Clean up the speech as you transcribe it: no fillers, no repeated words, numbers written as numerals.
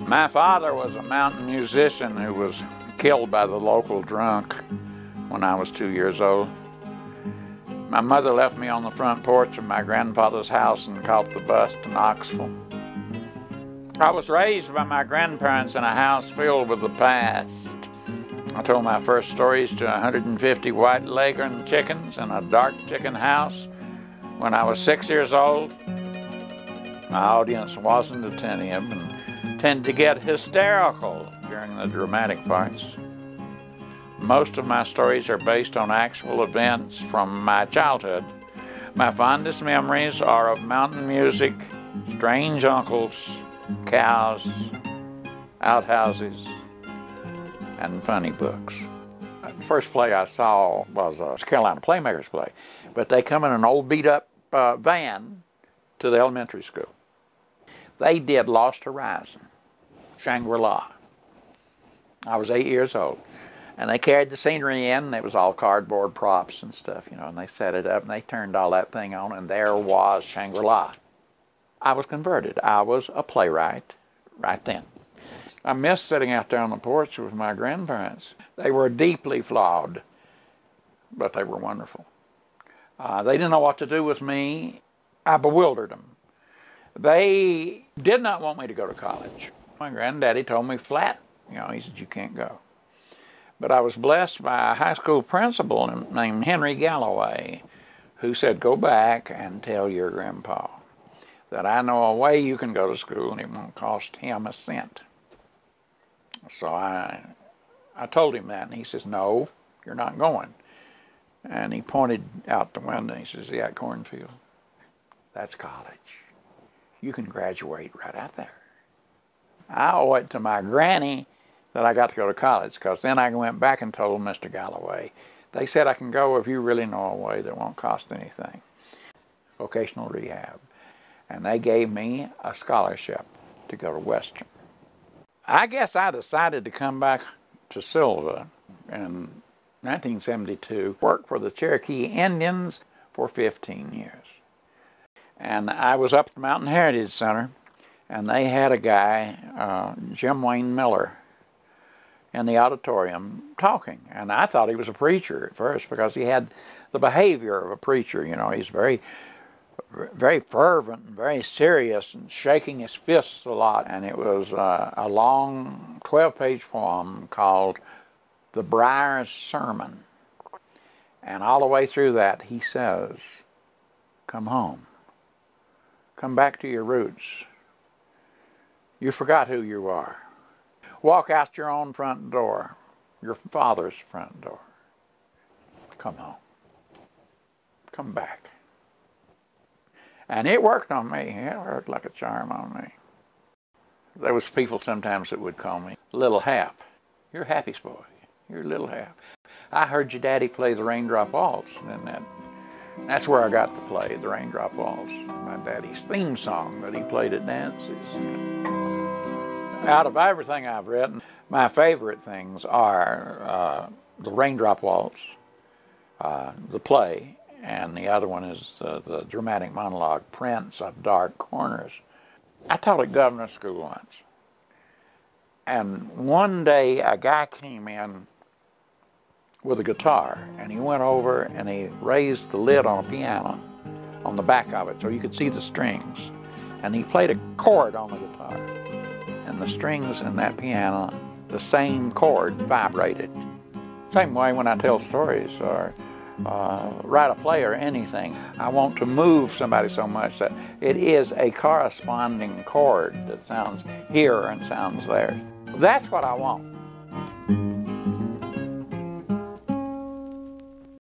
My father was a mountain musician who was killed by the local drunk when I was 2 years old. My mother left me on the front porch of my grandfather's house and caught the bus to Knoxville. I was raised by my grandparents in a house filled with the past. I told my first stories to 150 white Leghorn chickens in a dark chicken house when I was 6 years old. My audience wasn't attentive and tended to get hysterical during the dramatic parts. Most of my stories are based on actual events from my childhood. My fondest memories are of mountain music, strange uncles, cows, outhouses, and funny books. The first play I saw was a Carolina Playmakers play, but they come in an old beat-up van to the elementary school. They did Lost Horizon, Shangri-La. I was 8 years old. And they carried the scenery in, and it was all cardboard props and stuff, and they set it up, and they turned all that thing on, and there was Shangri-La. I was converted. I was a playwright right then. I missed sitting out there on the porch with my grandparents. They were deeply flawed, but they were wonderful. They didn't know what to do with me. I bewildered them. They did not want me to go to college. My granddaddy told me flat, he said, you can't go. But I was blessed by a high school principal named Henry Galloway, who said, go back and tell your grandpa that I know a way you can go to school and it won't cost him a cent. So I told him that, and he says, no, you're not going. And he pointed out the window, and he says, yeah, cornfield. That's college. You can graduate right out there. I owe it to my granny that I got to go to college, because then I went back and told Mr. Galloway. They said I can go if you really know a way that won't cost anything. Vocational rehab. And they gave me a scholarship to go to Western. I guess I decided to come back to Sylva in 1972, worked for the Cherokee Indians for 15 years. And I was up at the Mountain Heritage Center, and they had a guy, Jim Wayne Miller, in the auditorium talking. And I thought he was a preacher at first, because he had the behavior of a preacher. He's very, very fervent and very serious and shaking his fists a lot. And it was a long 12-page poem called The Briar's Sermon. And all the way through that, he says, come home. Come back to your roots. You forgot who you are. Walk out your own front door, your father's front door. Come home. Come back. And it worked on me. It worked like a charm on me. There was people sometimes that would call me Little Hap. You're Happy's boy. You're Little Hap. I heard your daddy play the Raindrop Waltz, and that's where I got to play the Raindrop Waltz, my daddy's theme song that he played at dances. Out of everything I've written, my favorite things are the Raindrop Waltz, the play, and the other one is the dramatic monologue, Prince of Dark Corners. I taught at Governor's School once, and one day a guy came in with a guitar, and he went over and he raised the lid on a piano on the back of it so you could see the strings, and he played a chord on the guitar, and the strings in that piano, the same chord vibrated. Same way when I tell stories or write a play or anything, I want to move somebody so much that it is a corresponding chord that sounds here and sounds there. That's what I want.